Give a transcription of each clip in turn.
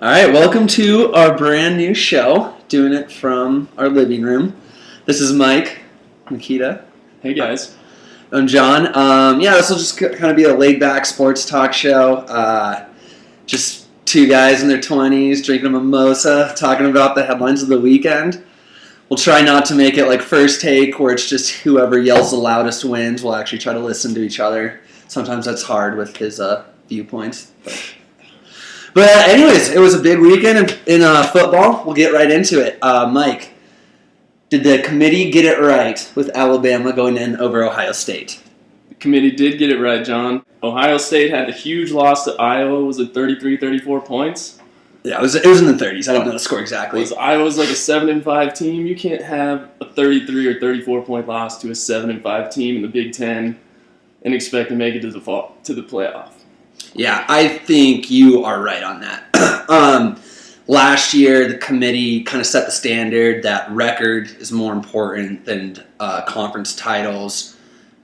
All right, welcome to our brand new show. Doing it from our living room. This is Mike, Nikita. Hey guys. I'm John. This will just kind of be a laid-back sports talk show. Just two guys in their 20s drinking a mimosa, talking about the headlines of the weekend. We'll try not to make it like First Take, where it's just whoever yells the loudest wins. We'll actually try to listen to each other. Sometimes that's hard with his viewpoints. But anyways, it was a big weekend in football. We'll get right into it. Mike, did the committee get it right with Alabama going in over Ohio State? The committee did get it right, John. Ohio State had a huge loss to Iowa. Was it 34 points? Yeah, it was in the 30s. I don't know the score exactly. Iowa's like a 7-5 team. You can't have a 33 or 34 point loss to a 7-5 team in the Big Ten and expect to make it to the playoff. Yeah, I think you are right on that. Last year, the committee kind of set the standard that record is more important than conference titles,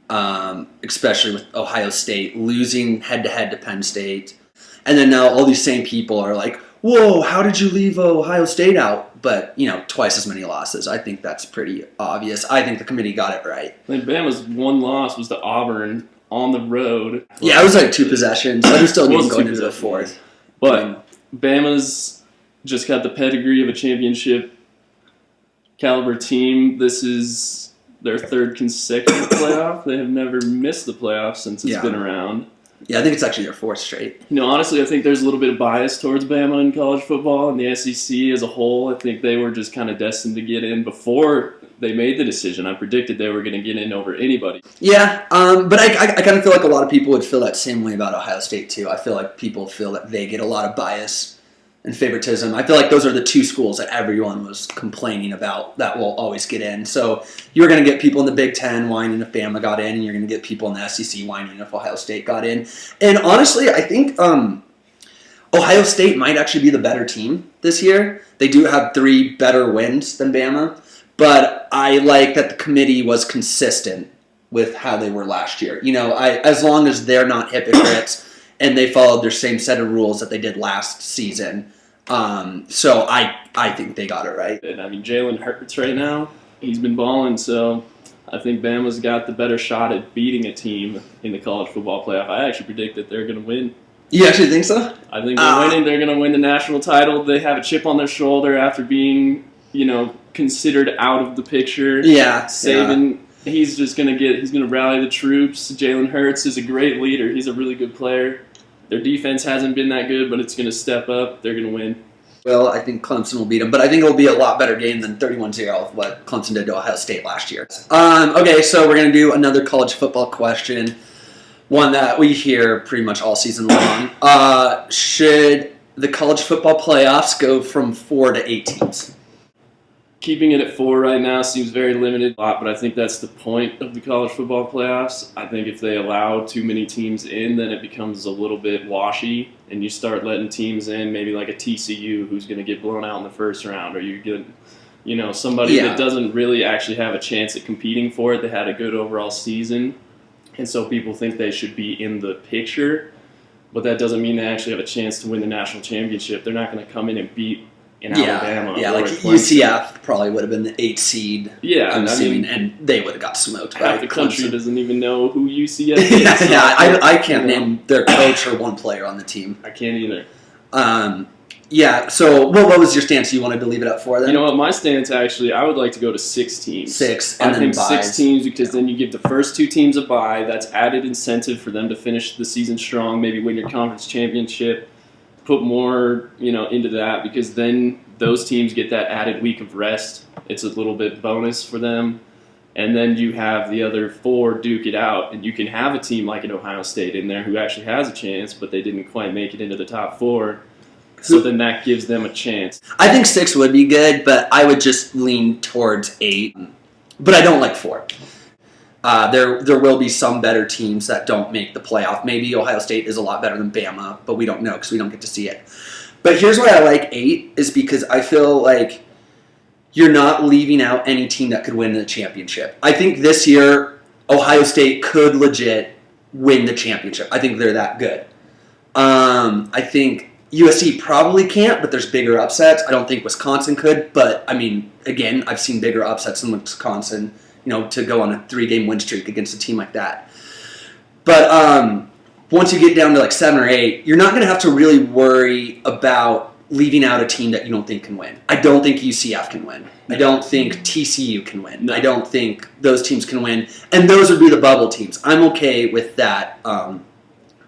especially with Ohio State losing head-to-head to Penn State. And then now all these same people are like, whoa, how did you leave Ohio State out? But, twice as many losses. I think that's pretty obvious. I think the committee got it right. Bama's one loss was to Auburn on the road. Yeah, it was like 2 possessions. But there's still a game going into the fourth. But Bama's just got the pedigree of a championship caliber team. This is their 3rd consecutive playoff. They have never missed the playoffs since it's been around. Yeah, I think it's actually their 4th straight. Honestly, I think there's a little bit of bias towards Bama in college football and the SEC as a whole. I think they were just kind of destined to get in before they made the decision. I predicted they were going to get in over anybody. Yeah, but I kind of feel like a lot of people would feel that same way about Ohio State, too. I feel like people feel that they get a lot of bias and favoritism. I feel like those are the 2 schools that everyone was complaining about that will always get in. So you're going to get people in the Big Ten whining if Bama got in, and you're going to get people in the SEC whining if Ohio State got in. And honestly, I think Ohio State might actually be the better team this year. They do have 3 better wins than Bama, but I like that the committee was consistent with how they were last year. As long as they're not hypocrites and they followed their same set of rules that they did last season. So I think they got it right. And Jalen Hurts right now, he's been balling, so I think Bama's got the better shot at beating a team in the college football playoff. I actually predict that they're going to win. You actually think so? I think they're winning. They're going to win the national title. They have a chip on their shoulder after being, considered out of the picture. Yeah. Saban, he's going to rally the troops. Jalen Hurts is a great leader. He's a really good player. Their defense hasn't been that good, but it's going to step up. They're going to win. Well, I think Clemson will beat them, but I think it'll be a lot better game than 31-0 what Clemson did to Ohio State last year. Okay, so we're going to do another college football question, one that we hear pretty much all season long. Should the college football playoffs go from 4 to 8 teams? Keeping it at 4 right now seems very limited, but I think that's the point of the college football playoffs. I think if they allow too many teams in, then it becomes a little bit washy, and you start letting teams in, maybe like a TCU who's going to get blown out in the first round, or you get, somebody that doesn't really actually have a chance at competing for it. They had a good overall season, and so people think they should be in the picture, but that doesn't mean they actually have a chance to win the national championship. They're not going to come in and beat Alabama. Yeah, like UCF probably would have been the 8th seed. Yeah, I'm assuming, and they would have got smoked. Half the country Clemson. Doesn't even know who UCF is. I can't name their coach or one player on the team. I can't either. So what was your stance? You wanted to leave it at 4 then? You know what? My stance actually, I would like to go to 6 teams. 6, and I think 6 teams because then you give the first 2 teams a bye. That's added incentive for them to finish the season strong. Maybe win your conference championship. Put more, into that because then those teams get that added week of rest. It's a little bit bonus for them. And then you have the other 4 duke it out, and you can have a team like an Ohio State in there who actually has a chance, but they didn't quite make it into the top 4. So then that gives them a chance. I think 6 would be good, but I would just lean towards 8. But I don't like 4. There will be some better teams that don't make the playoff. Maybe Ohio State is a lot better than Bama, but we don't know because we don't get to see it. But here's why I like 8 is because I feel like you're not leaving out any team that could win the championship. I think this year Ohio State could legit win the championship. I think they're that good. I think USC probably can't, but there's bigger upsets. I don't think Wisconsin could, but I mean, again, I've seen bigger upsets than Wisconsin, to go on a 3-game win streak against a team like that. But once you get down to like 7 or 8, you're not going to have to really worry about leaving out a team that you don't think can win. I don't think UCF can win. I don't think TCU can win. No. I don't think those teams can win. And those would be the bubble teams. I'm okay with that,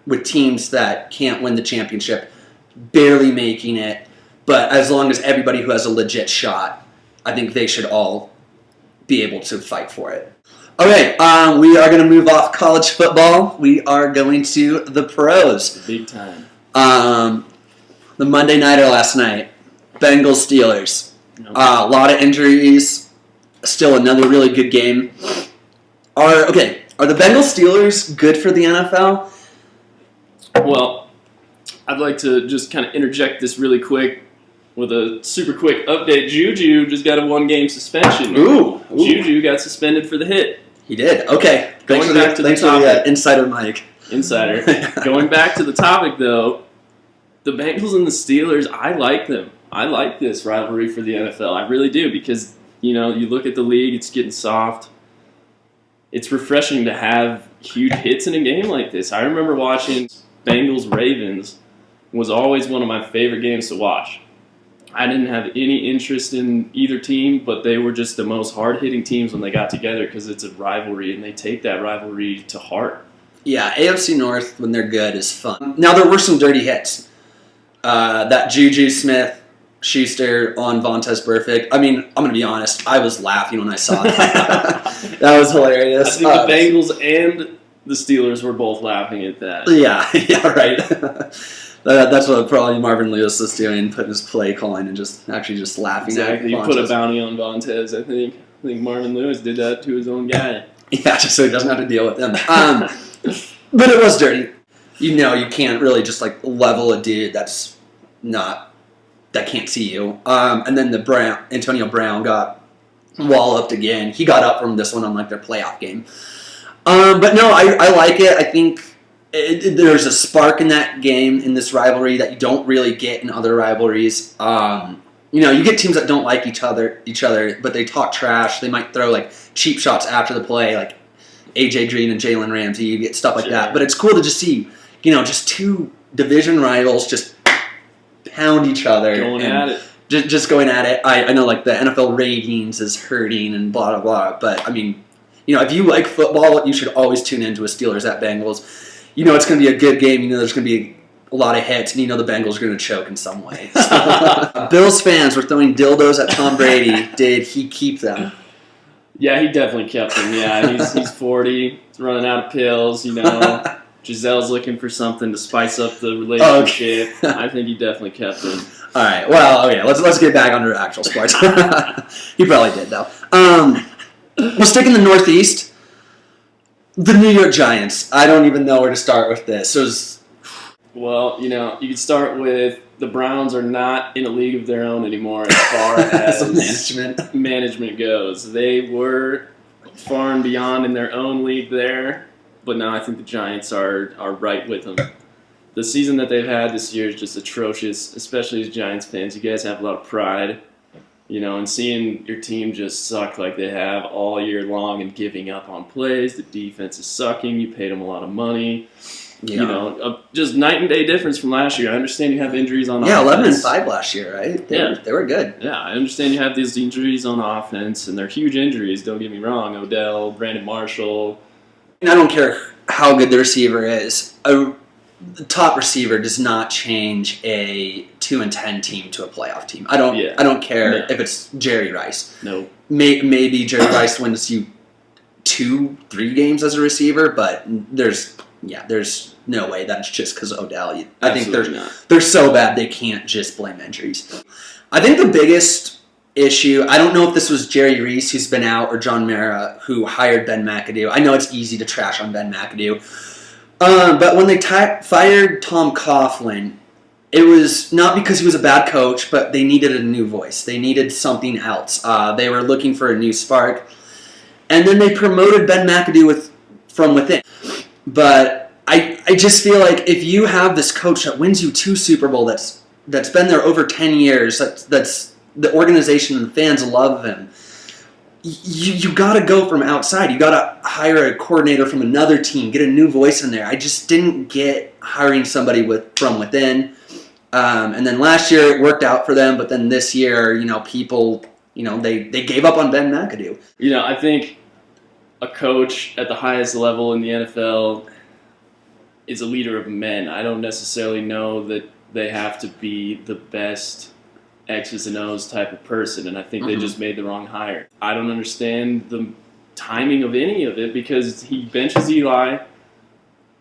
with teams that can't win the championship, barely making it. But as long as everybody who has a legit shot, I think they should all be able to fight for it. Okay, we are going to move off college football. We are going to the pros. Big time. The Monday nighter last night, Bengals Steelers. Nope. A lot of injuries. Still another really good game. Are the Bengals Steelers good for the NFL? Well, I'd like to just kind of interject this really quick with a super quick update. Juju just got a 1-game suspension. Ooh. Juju got suspended for the hit. He did. Okay. Going back to the thanks topic. for the insider mic. Insider. Going back to the topic, though, the Bengals and the Steelers, I like them. I like this rivalry for the NFL. I really do because, you look at the league, it's getting soft. It's refreshing to have huge hits in a game like this. I remember watching Bengals-Ravens was always one of my favorite games to watch. I didn't have any interest in either team, but they were just the most hard-hitting teams when they got together because it's a rivalry, and they take that rivalry to heart. Yeah, AFC North, when they're good, is fun. Now, there were some dirty hits. That Juju Smith-Schuster on Vontaze Burfict. I mean, I'm going to be honest. I was laughing when I saw that. That was hilarious. I think the Bengals and the Steelers were both laughing at that. Yeah, right. That's what probably Marvin Lewis was doing, putting his play calling and just laughing. Exactly. At He put a bounty on Vontaze, I think. I think Marvin Lewis did that to his own guy. Yeah, just so he doesn't have to deal with them. But it was dirty. You can't really just level a dude that can't see you. And then Antonio Brown got walloped again. He got up from this one on their playoff game. But no, I like it. I think there's a spark in that game, in this rivalry, that you don't really get in other rivalries. You get teams that don't like each other, but they talk trash. They might throw cheap shots after the play, like AJ Green and Jalen Ramsey. You get stuff like that. But it's cool to just see, just two division rivals just pound each other. Going at it. Just going at it. I know the NFL ratings is hurting and blah, blah, blah. But, I mean, if you like football, you should always tune into a Steelers at Bengals. It's going to be a good game. There's going to be a lot of hits, and the Bengals are going to choke in some way. So, Bills fans were throwing dildos at Tom Brady. Did he keep them? Yeah, he definitely kept them. Yeah, he's 40. He's running out of pills, Gisele's looking for something to spice up the relationship. Okay. I think he definitely kept them. All right. Well, okay. Let's get back onto actual sports. He probably did, though. We'll stick in the Northeast. The New York Giants. I don't even know where to start with this. Well, you could start with the Browns are not in a league of their own anymore as far as management goes. They were far and beyond in their own league there, but now I think the Giants are right with them. The season that they've had this year is just atrocious, especially as Giants fans. You guys have a lot of pride. And seeing your team just suck like they have all year long and giving up on plays, the defense is sucking, you paid them a lot of money. Yeah. Just night and day difference from last year. I understand you have injuries on offense. 11-5 last year, right? They were good. Yeah, I understand you have these injuries on offense, and they're huge injuries, don't get me wrong. Odell, Brandon Marshall. I don't care how good the receiver is. The top receiver does not change a 2-10 team to a playoff team. I don't care if it's Jerry Rice. No. Maybe Jerry Rice wins you 2-3 games as a receiver, but there's no way that's just because of Odell. I think they're so bad they can't just blame injuries. I think the biggest issue, I don't know if this was Jerry Reese who's been out or John Mara who hired Ben McAdoo. I know it's easy to trash on Ben McAdoo. But when they fired Tom Coughlin, it was not because he was a bad coach, but they needed a new voice. They needed something else. They were looking for a new spark. And then they promoted Ben McAdoo from within. But I just feel like if you have this coach that wins you 2 Super Bowls, that's that's been there over 10 years. That's the organization and fans love him. You got to go from outside. You got to hire a coordinator from another team, get a new voice in there. I just didn't get hiring somebody from within. And then last year it worked out for them, but then this year, people, they gave up on Ben McAdoo. I think a coach at the highest level in the NFL is a leader of men. I don't necessarily know that they have to be the best X's and O's type of person, and I think they just made the wrong hire. I don't understand the timing of any of it because he benches Eli,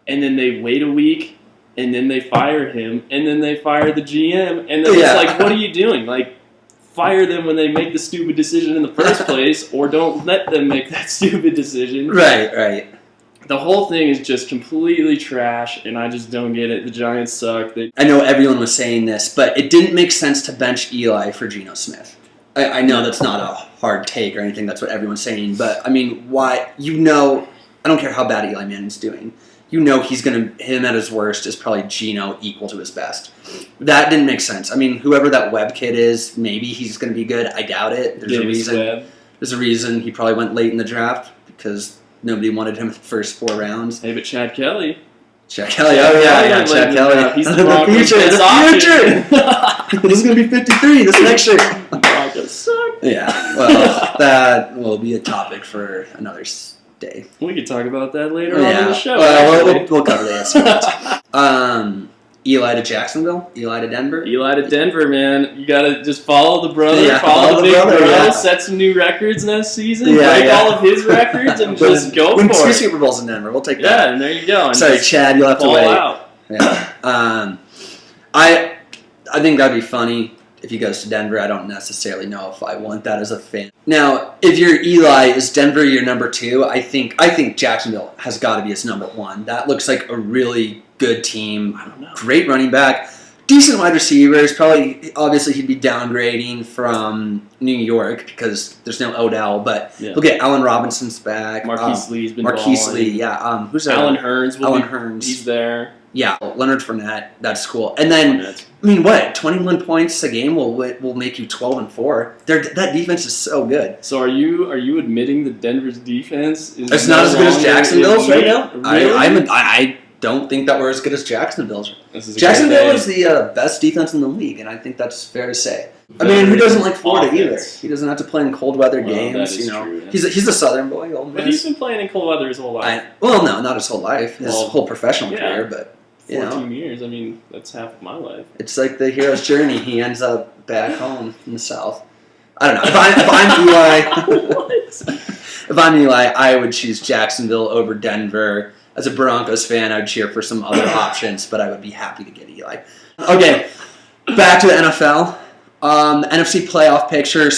and then they wait a week, and then they fire him, and then they fire the GM, and then it's like, what are you doing? Like, fire them when they make the stupid decision in the first place, or don't let them make that stupid decision. Right. The whole thing is just completely trash, and I just don't get it. The Giants suck. I know everyone was saying this, but it didn't make sense to bench Eli for Geno Smith. I know that's not a hard take or anything. That's what everyone's saying. But, I mean, why? I don't care how bad Eli Manning's doing. Him at his worst is probably Geno equal to his best. That didn't make sense. I mean, whoever that Webb kid is, maybe he's going to be good. I doubt it. There's a reason he probably went late in the draft because nobody wanted him in the first 4 rounds. Hey, but Chad Kelly. Chad Kelly. Chad Kelly. He's the future. This is going to be 53 this next year. Broncos suck. Yeah, well, that will be a topic for another day. We could talk about that later on in the show. Well, we'll cover that. Eli to Jacksonville? Eli to Denver? Eli to Denver, man. You got to just follow the brother, follow the big brother, set some new records next season, break all of his records, and just go for it. Win 2 Super Bowls in Denver. We'll take that. Yeah, and there you go. And sorry, Chad, you'll have to wait. Out. Yeah. I think that'd be funny if he goes to Denver. I don't necessarily know if I want that as a fan. Now, if you're Eli, is Denver your number 2? I think Jacksonville has got to be his number 1. That looks like a really good team. I don't know. Great running back. Decent wide receivers. Obviously, he'd be downgrading from New York because there's no Odell, but he'll get Allen Robinson's back. Marquise Lee's been Marquise balling. Lee, yeah. Who's that? Alan Hearns. Hearns. He's there. Yeah, Leonard Fournette. That's cool. And then, 21 points a game will make you 12-4. That defense is so good. So are you admitting that Denver's defense is it's not as good as Jacksonville's right now? Really? I don't think that we're as good as Jacksonville's. Jacksonville is the best defense in the league, and I think that's fair to say. I mean, who doesn't like Florida either? He doesn't have to play in cold weather games. That is true, yeah. He's a Southern boy, old man. But he's been playing in cold weather his whole life. No, not his whole life. His whole professional career, but 14 years. I mean, that's half of my life. It's like the hero's journey. He ends up back home in the South. I don't know. If I'm Eli, if I'm Eli, I would choose Jacksonville over Denver. As a Broncos fan, I'd cheer for some other options, but I would be happy to get Eli. Okay, back to the NFL. NFC playoff picture.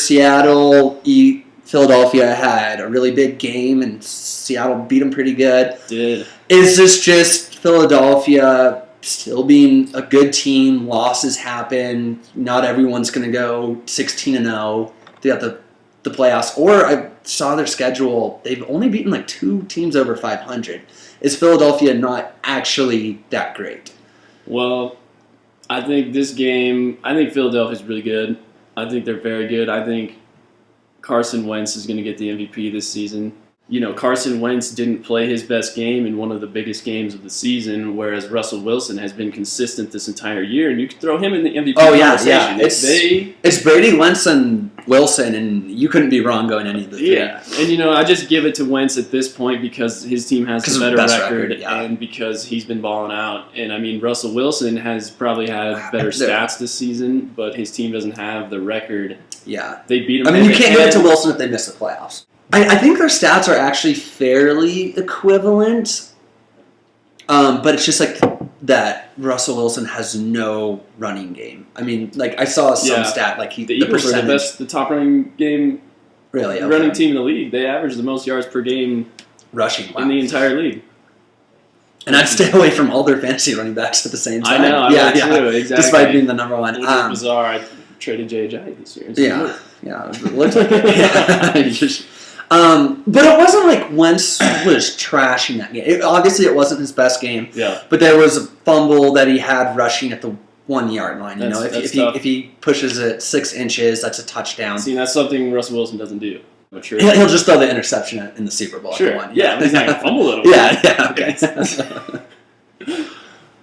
Philadelphia had a really big game, and Seattle beat them pretty good. Did. Is this just Philadelphia still being a good team? Losses happen. Not everyone's going to go 16-0 throughout the playoffs. Or I saw their schedule. They've only beaten like 2 teams over 500. Is Philadelphia not actually that great? Well, I think Philadelphia's really good. I think they're very good. I think Carson Wentz is going to get the MVP this season. Carson Wentz didn't play his best game in one of the biggest games of the season, whereas Russell Wilson has been consistent this entire year, and you could throw him in the MVP conversation. It's Brady, Wentz, and Wilson, and you couldn't be wrong going any of the 3. Yeah, and I just give it to Wentz at this point because his team has the better record and because he's been balling out. And I mean, Russell Wilson has probably had better stats this season, but his team doesn't have the record. Yeah. They beat him. I mean, you can't give it to Wilson if they miss the playoffs. I think their stats are actually fairly equivalent, but it's just like that Russell Wilson has no running game. I mean, like I saw some stat like the Eagles are the top running game, running team in the league. They average the most yards per game rushing in the entire league. And I'd stay away from all their fantasy running backs at the same time. I know, too, exactly. Despite being the number 1. Which is bizarre. I traded J.J. this year. It looked like it. But it wasn't like Wentz was trashing that game. Obviously, it wasn't his best game. Yeah. But there was a fumble that he had rushing at the 1 yard line. You know, That's if tough. he pushes it 6 inches, that's a touchdown. See, that's something Russell Wilson doesn't do. Mature. He'll just throw the interception in the Super Bowl. Sure. One. Yeah, but he's not gonna fumble it. Yeah. Okay.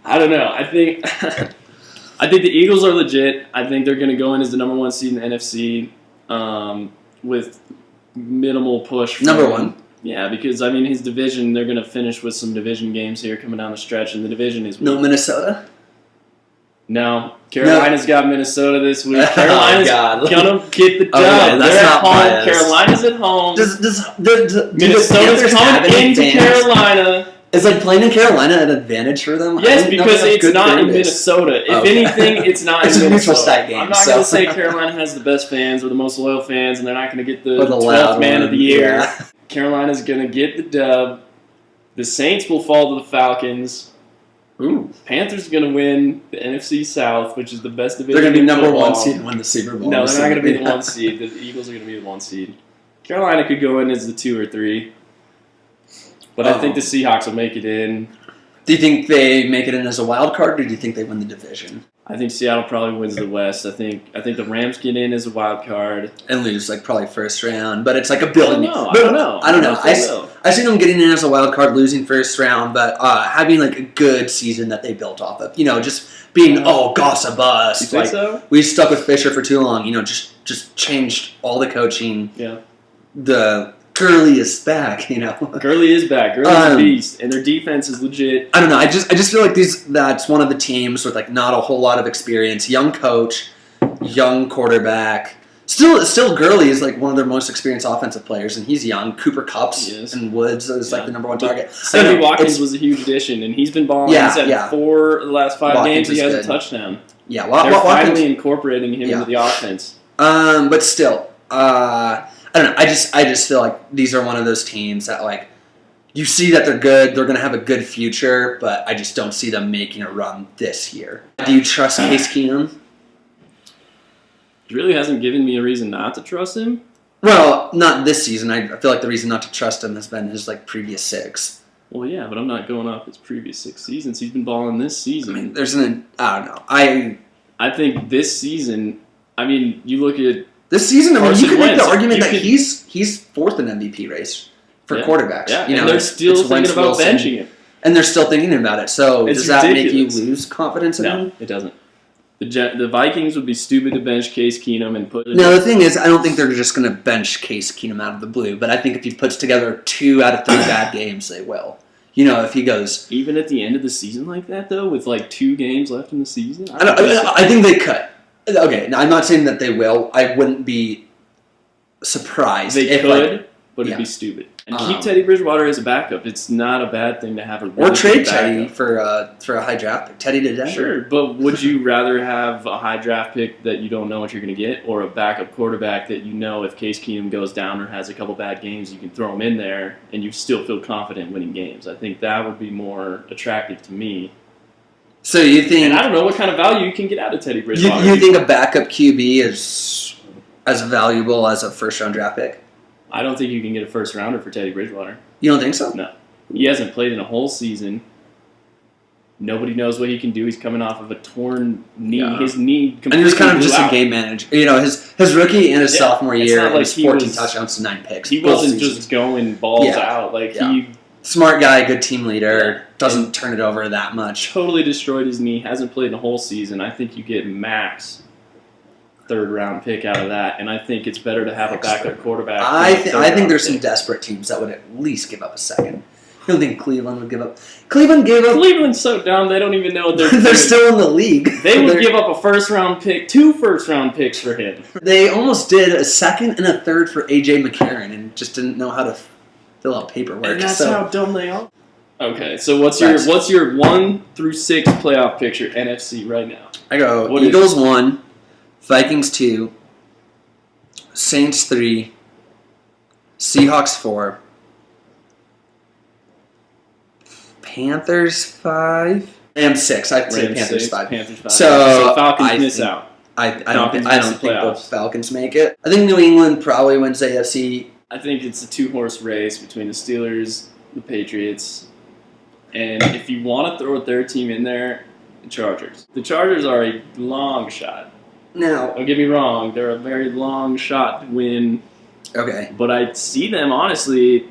I don't know. I think the Eagles are legit. I think they're going to go in as the number 1 seed in the NFC with minimal push. From, Number 1. Yeah, because I mean his division. They're going to finish with some division games here coming down the stretch, and the division is weak. No Minnesota. No, Carolina's got Minnesota this week. Carolina's God. gonna get the dub. Okay, that's They're not at home. biased. Carolina's at home. Do the Minnesota's Panthers have coming any into fans? Carolina. Is like playing in Carolina an advantage for them? I Yes, didn't know because they have it's good not fan in base. Minnesota. If Okay. anything, it's not It's in a neutral Minnesota. site game, I'm not so. going to say Carolina has the best fans or the most loyal fans, and they're not going to get the Or the loud 12th man of the year. Yeah. Carolina's going to get the dub. The Saints will fall to the Falcons. Ooh. Panthers are going to win the NFC South, which is the best division. They're going to be in number football. 1 seed and win the Super Bowl. No, they're not going to be the Yeah. 1 seed. The Eagles are going to be the 1 seed. Carolina could go in as the 2 or 3. But I think the Seahawks will make it in. Do you think they make it in as a wild card, or do you think they win the division I think Seattle probably wins the West. I think the Rams get in as a wild card. and lose like probably first round? But it's like a I billion. don't know. But I don't know. I don't know. if they will. I seen them getting in as a wild card, losing first round, but having like a good season that they built off of. You know, just being goss a You bust. think Like so? we stuck with Fisher for too long. You know, just changed all the coaching. Yeah. The Gurley is back. You know. Gurley is back. Gurley's a beast, and their defense is legit. I don't know. I just feel like that's one of the teams with like not a whole lot of experience. Young coach, young quarterback. Still Gurley is like one of their most experienced offensive players, and he's young. Cooper Kupp's Yes. and Woods is like Yeah. the number 1 But target. I Sammy don't know, Watkins it's- was a huge addition, and he's been balling. Yeah, He's had yeah. 4 of the last 5 Watkins games. He is has good. a touchdown. yeah. They're Watkins, finally incorporating him Yeah. into the offense. but still, I don't know. I just feel like these are one of those teams that like you see that they're good. They're going to have a good future, but I just don't see them making a run this year. Do you trust Case Keenum? He really hasn't given me a reason not to trust him. Well, not this season. I feel like the reason not to trust him has been his like previous 6. Well, yeah, but I'm not going off his previous 6 seasons. He's been balling this I season. mean, I don't know. I think this season. I mean, you look at This season, I mean, Carson you could make Wentz, the argument you that could- he's 4th in MVP race for Yeah. quarterbacks. yeah, You know, and they're it's still thinking Wentz, about Wilson, benching him. and they're still thinking about it. So It's does that ridiculous. make you lose confidence in him? No, it doesn't. The Vikings would be stupid to bench Case Keenum and put. No, the thing is, I don't think they're just going to bench Case Keenum out of the blue. But I think if he puts together 2 out of 3 bad games, they will. You know, if he goes, Even at the end of the season like that, though, with like 2 games left in the season, I think they could. Okay, now I'm not saying that they will. I wouldn't be surprised. they if, could, like, but it'd yeah. be stupid. And keep Teddy Bridgewater as a backup. It's not a bad thing to have a really or good trade backup. Teddy for a high draft pick. Teddy to Denver. Sure, but would you rather have a high draft pick that you don't know what you're going to get, or a backup quarterback that you know if Case Keenum goes down or has a couple bad games, you can throw him in there and you still feel confident winning games? I think that would be more attractive to me. So you think And I don't know what kind of value you can get out of Teddy Bridgewater. you think a backup QB is as valuable as a first round draft pick? I don't think you can get a first rounder for Teddy Bridgewater. You don't think so? No. He hasn't played in a whole season. Nobody knows what he can do. He's coming off of a torn knee. Yeah. His knee completely And he was kind of blew just out. a game manager. You know, his rookie and his Yeah, sophomore it's year, not it like was he 14 was- touchdowns to 9 picks. He both wasn't seasons. just going balls Yeah. out. Like, Yeah. he Smart guy, good team leader, Yeah. doesn't turn it over that much. totally destroyed his knee. Hasn't played in a whole season. I think you get max 3rd round pick out of that, and I think it's better to have a backup quarterback. I than a think 3rd round there's some pick. desperate teams that would at least give up a second. I don't think Cleveland would give up. Cleveland gave up. Cleveland's so dumb they don't even know what they're They're doing. still in the league. They would give up a 1st round pick, 2 1st round picks for him. They almost did a 2nd and a 3rd for AJ McCarron and just didn't know how to fill out paperwork. And that's so how dumb they are. Okay, so what's That's- your 1 through 6 playoff picture NFC right now? I go What is Eagles 1, Vikings 2, Saints 3, Seahawks 4, Panthers 5. Rams 6. I'd say Rams Panthers 6, 5. Panthers 5. So Falcons I miss think- out. I don't Falcons think miss the the playoffs. Falcons make it. I think New England probably wins AFC. I think it's a 2-horse race between the Steelers, the Patriots, and if you want to throw a 3rd team in there, the Chargers. The Chargers are a long shot. Now, Don't get me wrong; they're a very long shot to win. okay. But I see them honestly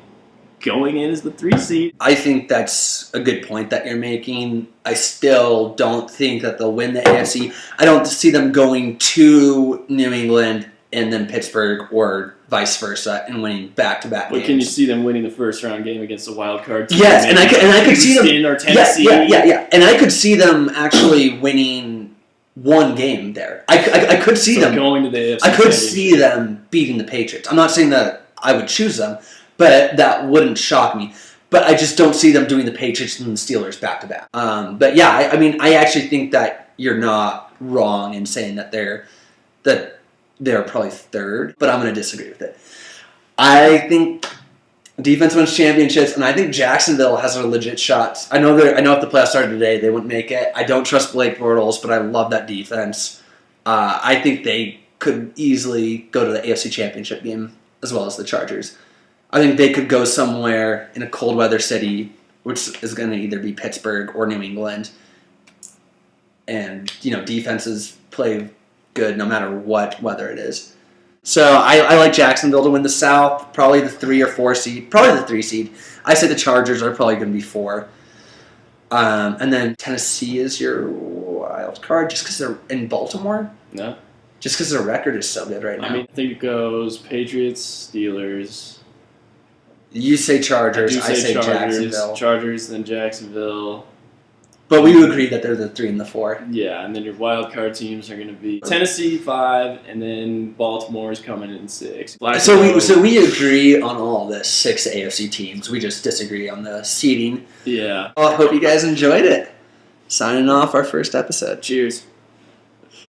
going in as the 3 seed. I think that's a good point that you're making. I still don't think that they'll win the AFC. I don't see them going to New England and then Pittsburgh or vice versa and winning back-to-back But games. can you see them winning the first round game against a wild card team? Yes, and I could see them. Houston or Tennessee. Yeah. And I could see them actually winning one game there. I could see So them going to the AFC. I could see them beating the Patriots. I'm not saying that I would choose them, but that wouldn't shock me. But I just don't see them doing the Patriots and the Steelers back to back. But yeah, I mean, I actually think that you're not wrong in saying that they're probably third. But I'm going to disagree with it. I think defense wins championships, and I think Jacksonville has a legit shot. I know if the playoffs started today, they wouldn't make it. I don't trust Blake Bortles, but I love that defense. I think they could easily go to the AFC Championship game as well as the Chargers. I think they could go somewhere in a cold weather city, which is going to either be Pittsburgh or New England. And, defenses play good no matter what weather it is. So I like Jacksonville to win the South, probably the 3 or 4 seed, probably the 3 seed. I say the Chargers are probably going to be 4. And then Tennessee is your wild card just because they're in Baltimore? No. Just because their record is so good right now. I mean, I think it goes Patriots, Steelers. You say Chargers, I say Chargers, Jacksonville. Chargers, then Jacksonville. But we agree that they're the 3 and the 4. Yeah, and then your wild card teams are going to be Tennessee 5, and then Baltimore's coming in 6. So we agree on all the 6 AFC teams. We just disagree on the seeding. Yeah. Well, I hope you guys enjoyed it. Signing off our first episode. Cheers.